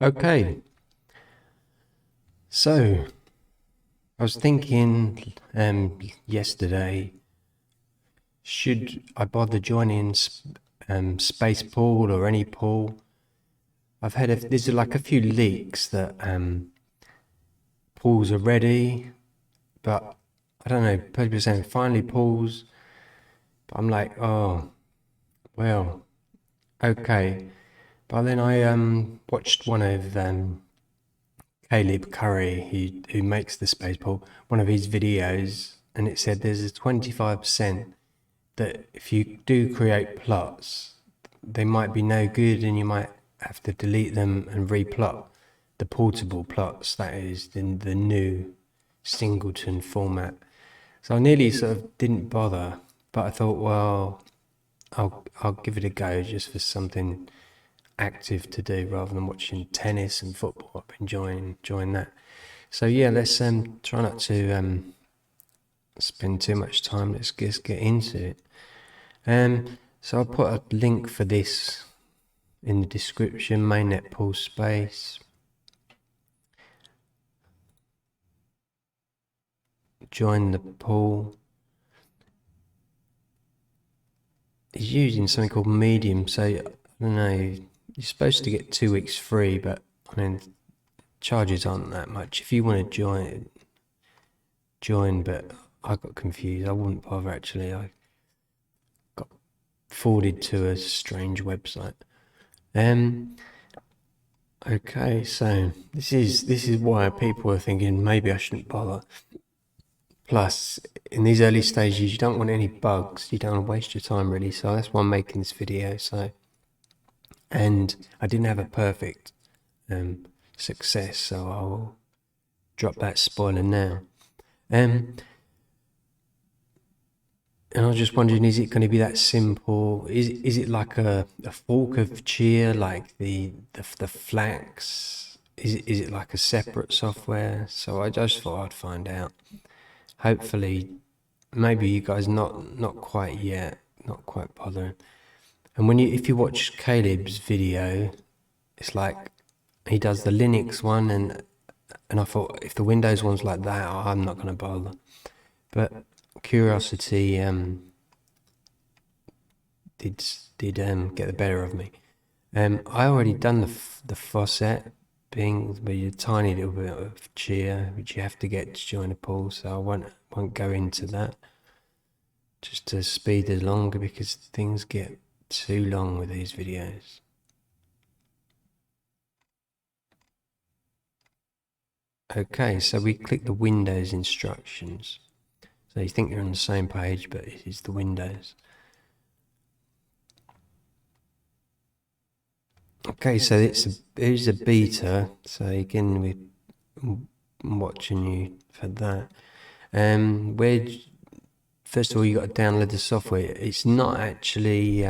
Okay, so I was thinking yesterday, should I bother joining Space Pool or any pool? I've heard there's like a few leaks that pools are ready, but I don't know. People are saying finally pools, but I'm like, oh well, okay. But then I watched one of Caleb Curry, who makes the space pool, one of his videos, and it said there's a 25% that if you do create plots, they might be no good and you might have to delete them and replot the portable plots, that is, in the new singleton format. So I nearly sort of didn't bother, but I thought, well, I'll give it a go just for something active to do rather than watching tennis and football. I've been enjoying that. So yeah, let's try not to spend too much time. Let's just get into it. So I'll put a link for this in the description. Mainnet pool space. Join the pool. He's using something called Medium. So I don't know. You're supposed to get 2 weeks free, but I mean, charges aren't that much. If you want to join, but I got confused. I wouldn't bother actually. I got forwarded to a strange website. Okay, so this is why people are thinking maybe I shouldn't bother. Plus, in these early stages, you don't want any bugs. You don't want to waste your time really. So that's why I'm making this video. So, and I didn't have a perfect success, so I'll drop that spoiler now. And I was just wondering, is it going to be that simple? Is it like a fork of chia, like the flax? Is it like a separate software? So I just thought I'd find out. Hopefully, maybe you guys not quite yet, not quite bothering. And if you watch Caleb's video, it's like he does the Linux one, and I thought if the Windows one's like that, I'm not going to bother. But curiosity did get the better of me. I already done the faucet being with a tiny little bit of chia, which you have to get to join a pool. So I won't go into that, just to speed it along because things get too long with these videos. Okay, so we click the Windows instructions. So you think you're on the same page, but it is the Windows. Okay, so it's a beta. So again, we're watching you for that. Where first of all you got to download the software. It's not actually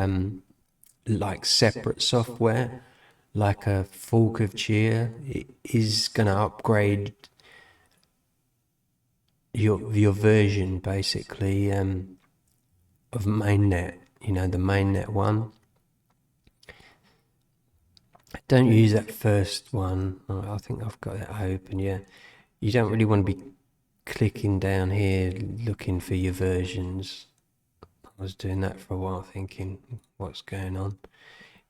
like separate software, like a fork of chia. It is gonna upgrade your version basically of mainnet. You know, the mainnet one. Don't use that first one. I think I've got it open. Yeah, you don't really want to be clicking down here looking for your versions. I was doing that for a while, thinking what's going on.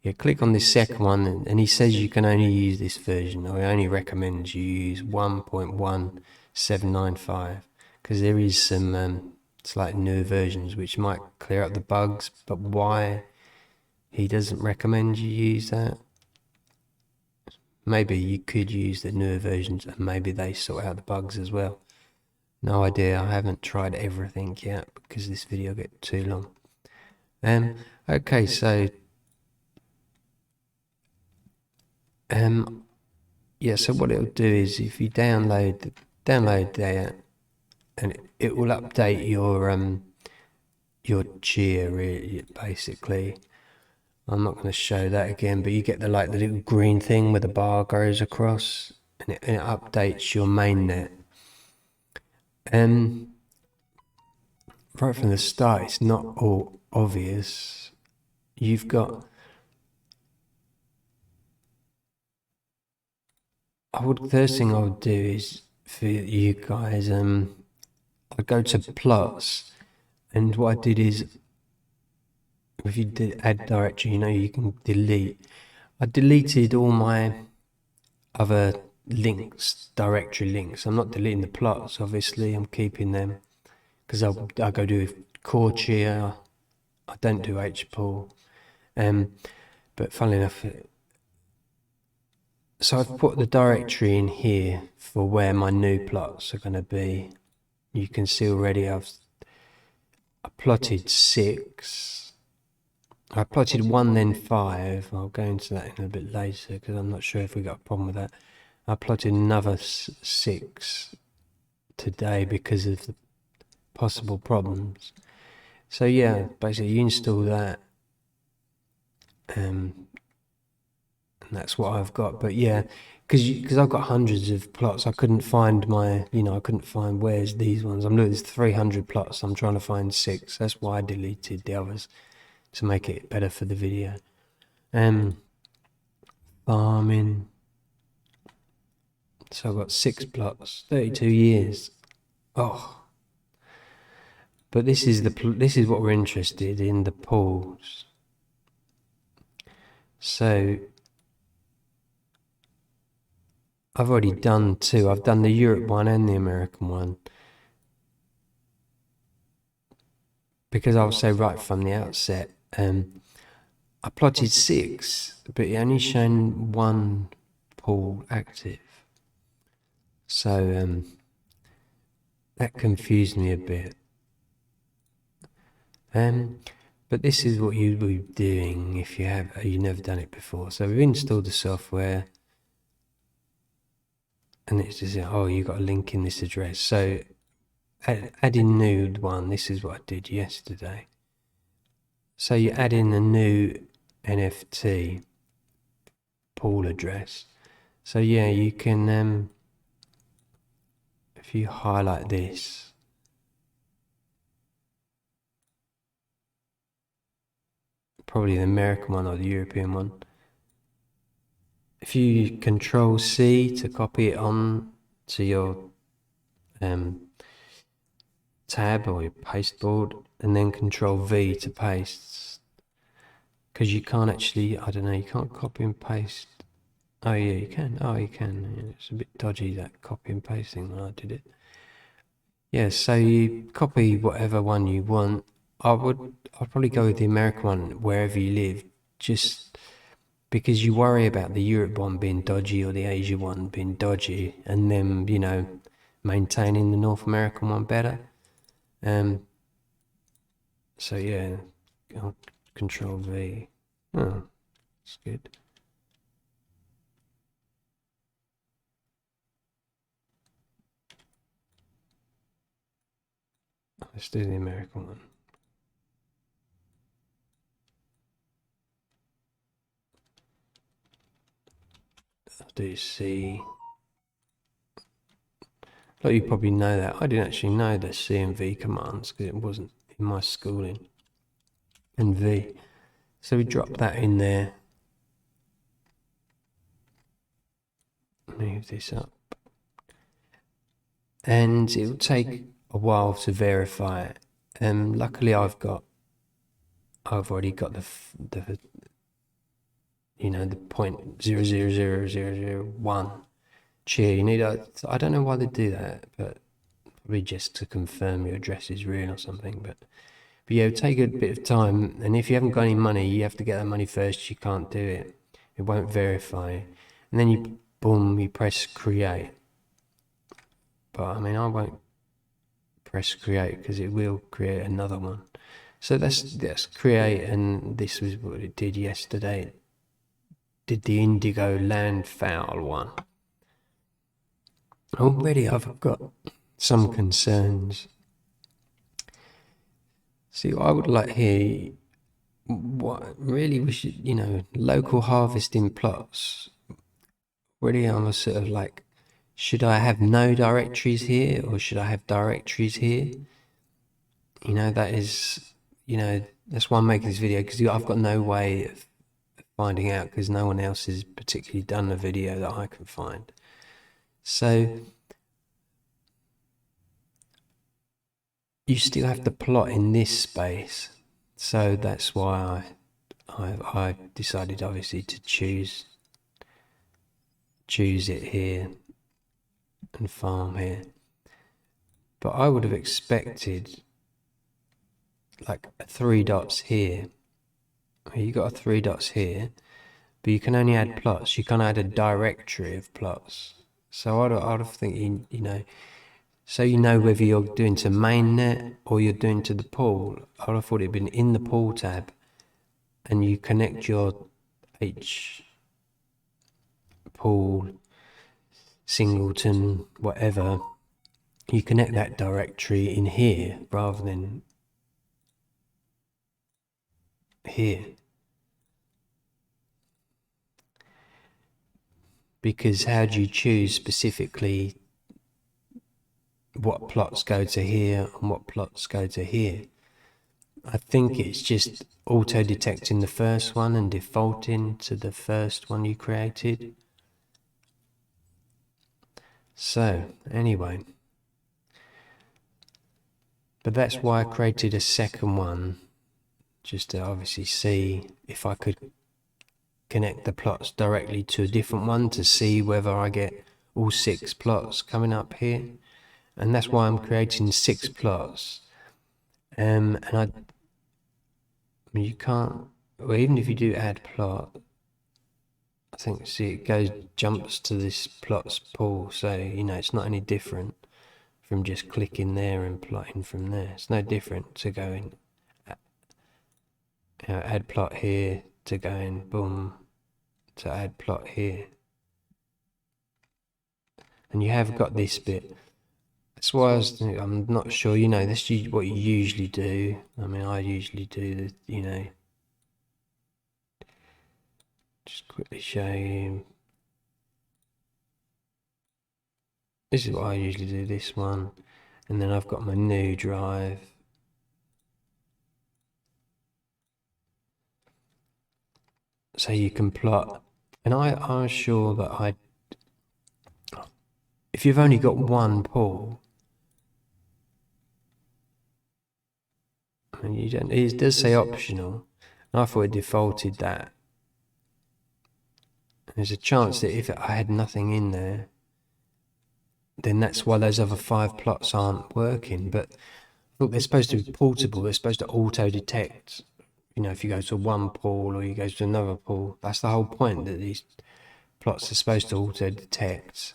Yeah, click on this second one, and he says you can only use this version. I only recommend you use 1.1795 because there is some slightly newer versions which might clear up the bugs. But why he doesn't recommend you use that? Maybe you could use the newer versions and maybe they sort out the bugs as well. No idea. I haven't tried everything yet because this video get too long. Okay, so yeah, so what it'll do is if you download that, and it will update your chia really, basically. I'm not going to show that again, but you get the little green thing where the bar goes across, and it updates your mainnet. Right from the start, it's not all obvious. You've got first thing I would do is for you guys, I'd go to plots, and what I did is, if you did add directory, you can delete. I deleted all my other links, directory links. I'm not deleting the plots, obviously, I'm keeping them, because I'll go do core cheer. I don't do hpool. But funnily enough, so I've put the directory in here for where my new plots are going to be. You can see already I plotted 6. I plotted 1 then 5. I'll go into that in a bit later because I'm not sure if we got a problem with that. I plotted another 6 today because of the possible problems. So yeah, basically you install that, and that's what I've got. But yeah, because I've got hundreds of plots, I couldn't find my, I couldn't find where's these ones. I'm looking, there's 300 plots. I'm trying to find 6. That's why I deleted the others, to make it better for the video. Farming. So I've got 6 plots, 32 years. Oh, but this is what we're interested in, the pools. So I've already done 2. I've done the Europe one and the American one, because I'll say right from the outset, I plotted 6, but it only shown 1 pool active. So that confused me a bit. But this is what you'd be doing if you've never done it before. So we've installed the software, and it's just, oh, you got a link in this address. So adding new one, this is what I did yesterday. So you add in a new NFT pool address. So yeah, you can, if you highlight this, probably the American one or the European one. If you Control C to copy it on to your tab or your pasteboard, and then Control V to paste, because you can't actually, I don't know, you can't copy and paste. Oh yeah, you can. Oh, you can. Yeah, it's a bit dodgy, that copy and pasting when I did it. Yeah, so you copy whatever one you want. I'd probably go with the American one wherever you live, just because you worry about the Europe one being dodgy or the Asia one being dodgy, and then maintaining the North American one better. So yeah, I'll Control V. Oh, that's good. Let's do the American one. I'll do C. Like, you probably know that. I didn't actually know the C and V commands because it wasn't in my schooling. And V. So we drop that in there. Move this up. And it will take a while to verify it. Luckily I've already got the the 0.000001 cheer. You need I don't know why they do that, but probably just to confirm your address is real or something. But yeah, it'll take a bit of time, and if you haven't got any money, you have to get that money first. You can't do it. It won't verify. And then you press create. But I mean, I won't press create because it will create another one. So that's create, and this was what it did yesterday. It did the indigo landfowl one. Already I've got some concerns. See, I would like here, what really we should, local harvesting plots. Really, I'm sort of like, should I have no directories here, or should I have directories here? That is, that's why I'm making this video, because I've got no way of finding out, because no one else has particularly done a video that I can find. So you still have to plot in this space. So that's why I decided obviously to choose it here and farm here. But I would have expected like 3 dots here. You got 3 dots here, but you can only add plots. You can't add a directory of plots. So I'd have think you know, so you know whether you're doing to mainnet or you're doing to the pool. I'd have thought it'd been in the pool tab, and you connect your H pool singleton whatever. You connect that directory in here rather than here. Because how do you choose specifically what plots go to here and what plots go to here? I think it's just auto-detecting the first one and defaulting to the first one you created. So, anyway. But that's why I created a second one, just to obviously see if I could connect the plots directly to a different one to see whether I get all 6 plots coming up here. And that's why I'm creating 6 plots. And I mean, you can't, well, even if you do add plot, I think, see, it jumps to this plots pool, so, you know, it's not any different from just clicking there and plotting from there. It's no different to going, add plot here, to going, boom, to add plot here. And you have got this bit. That's why I'm not sure, you know, that's what you usually do. I mean, I usually do the, you know, just quickly show you. This is what I usually do, this one. And then I've got my new drive. So you can plot. And I'm sure that if you've only got one pool, and you don't, it does say optional. And I thought it defaulted that. There's a chance that if I had nothing in there, then that's why those other 5 plots aren't working. But look, they're supposed to be portable. They're supposed to auto-detect. You know, if you go to one pool or you go to another pool, that's the whole point, that these plots are supposed to auto-detect.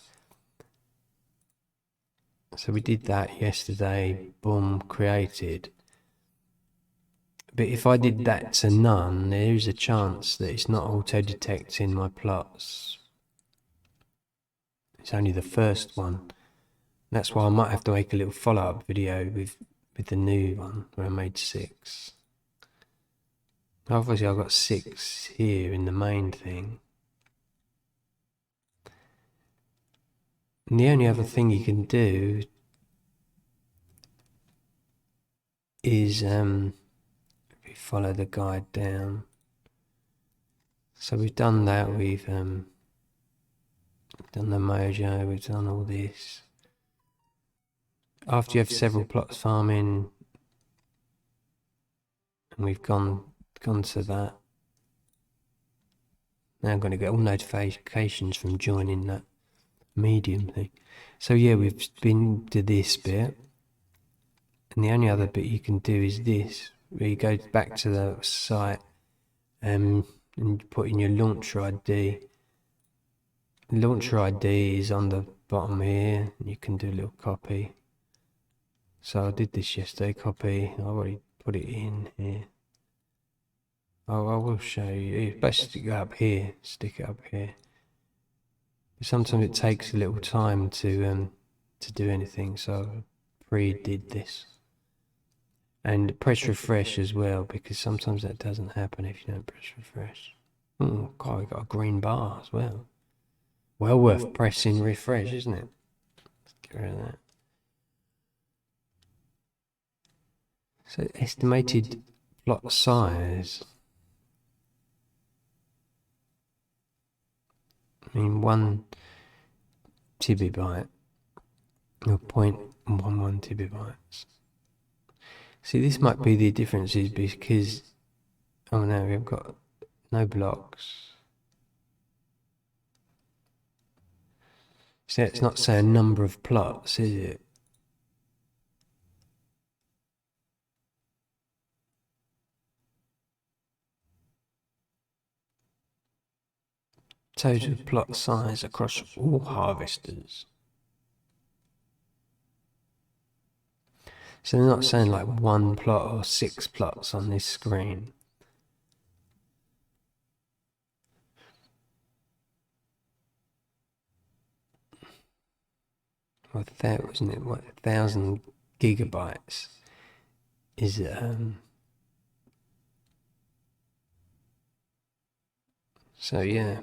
So we did that yesterday. Boom, created. But if I did that to none, there is a chance that it's not auto-detecting my plots. It's only the first one. That's why I might have to make a little follow-up video with the new one where I made 6. Obviously I've got 6 here in the main thing. And the only other thing you can do is if you follow the guide down. So we've done that, we've done the mojo, we've done all this. After you have several plots farming, and we've gone to that. Now I'm going to get all notifications from joining that medium thing. So yeah, we've been to this bit, and the only other bit you can do is this, where you go back to the site and you put in your launcher ID. Launcher ID is on the bottom here, and you can do a little copy. So I did this yesterday, copy, I already put it in here. Oh, I will show you. It's best to stick it up here. Stick it up here. Sometimes it takes a little time to do anything, so pre-did this. And press refresh as well, because sometimes that doesn't happen if you don't press refresh. Oh God, we got a green bar as well. Well worth pressing refresh, isn't it? Let's get rid of that. So estimated plot size. I mean, tibibyte, or 0.11 tibibytes. See, this might be the differences because, oh no, we've got no blocks. So it's not saying number of plots, is it? Total plot size across all harvesters. So they're not saying like 1 plot or 6 plots on this screen. Well, that wasn't it? What, 1,000 gigabytes is so yeah,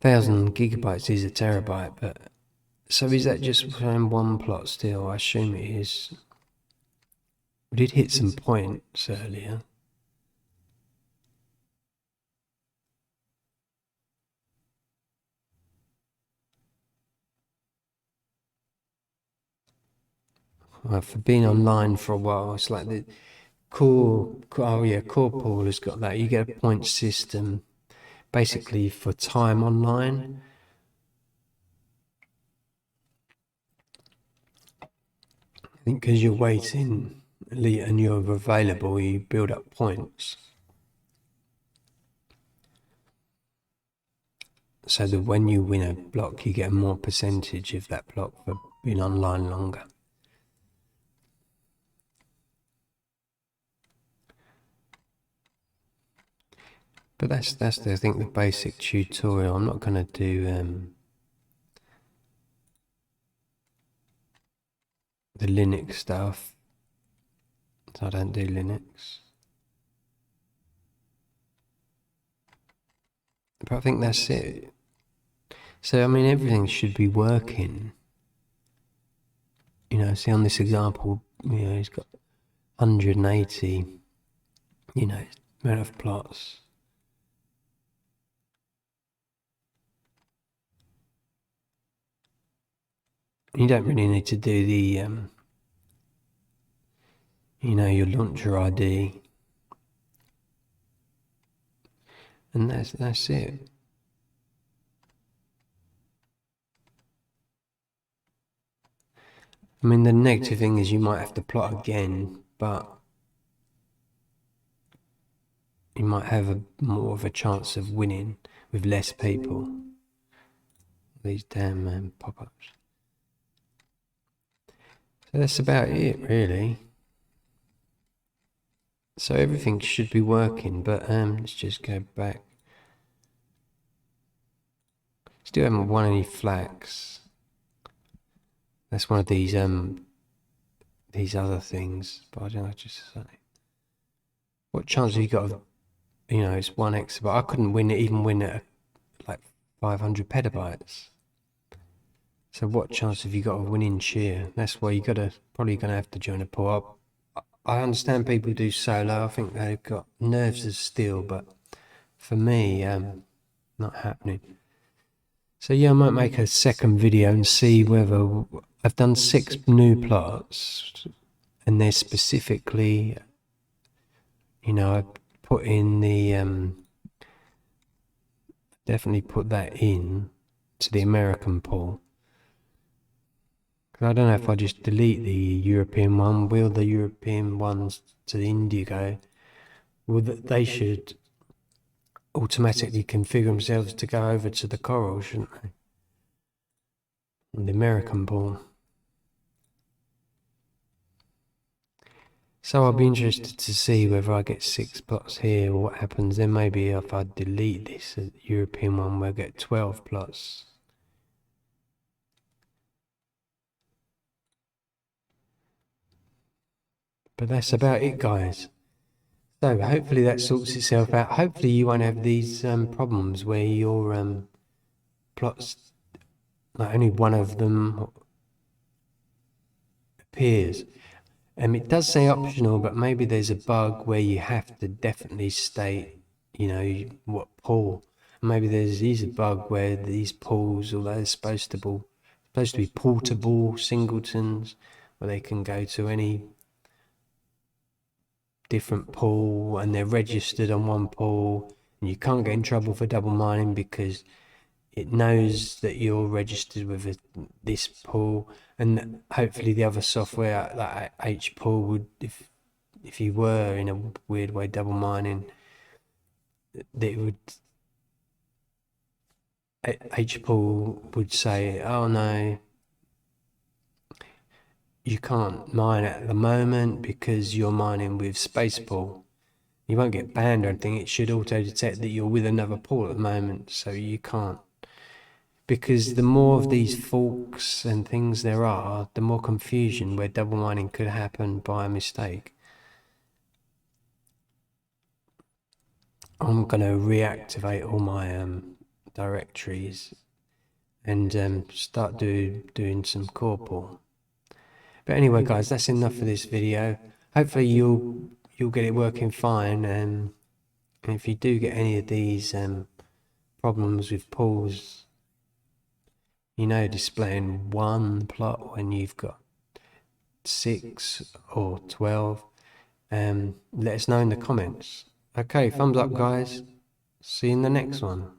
1,000 gigabytes is a terabyte, but so is that just showing 1 plot still? I assume it is. We did hit some points earlier. Well, for being online for a while, it's like the core pool has got that. You get a point system basically for time online. I think because you're waiting and you're available, you build up points. So that when you win a block, you get a more percentage of that block for being online longer. But that's I think the basic tutorial. I'm not going to do the Linux stuff. So I don't do Linux. But I think that's it. So I mean, everything should be working. You know, see on this example, you know, he's got 180, you know, amount of plots. You don't really need to do the, you know, your launcher ID. And that's it. I mean, the negative thing is you might have to plot again, but you might have more of a chance of winning with less people. These damn pop-ups. So that's about it, really. So everything should be working, but let's just go back. Still haven't won any flags. That's one of these other things, but I don't know, just say. What chance have you got of, you know, it's 1x, but I couldn't even win it at like 500 petabytes. So what chance have you got of winning sheer? That's why probably gonna have to join a pool. I understand people do solo. I think they've got nerves of steel, but for me, not happening. So yeah, I might make a second video and see whether I've done 6 new plots, and they're specifically, you know, I put in the definitely put that in to the American pool. I don't know if I just delete the European one. Will the European ones to the Indigo? Well, they should automatically configure themselves to go over to the Coral, shouldn't they? And the American pool. So I'll be interested to see whether I get 6 plots here or what happens. Then maybe if I delete this European one, we'll get 12 plots. But that's about it, guys. So hopefully that sorts itself out. Hopefully you won't have these problems where your plots, like only one of them appears. It does say optional, but maybe there's a bug where you have to definitely state, you know, what pool. Maybe there's a bug where these pools, although they're supposed to be portable singletons, where they can go to any different pool and they're registered on one pool, and you can't get in trouble for double mining because it knows that you're registered with this pool, and hopefully the other software like H pool would, if you were in a weird way double mining, that it would, H pool would say, oh no, you can't mine at the moment because you're mining with space pool. You won't get banned or anything. It should auto detect that you're with another pool at the moment, so you can't. Because the more of these forks and things there are, the more confusion where double mining could happen by a mistake. I'm going to reactivate all my directories and start doing some corporal. But anyway, guys, that's enough for this video. Hopefully you'll get it working fine. And if you do get any of these problems with pools, displaying one plot when you've got 6 or 12, let us know in the comments. Okay, thumbs up, guys. See you in the next one.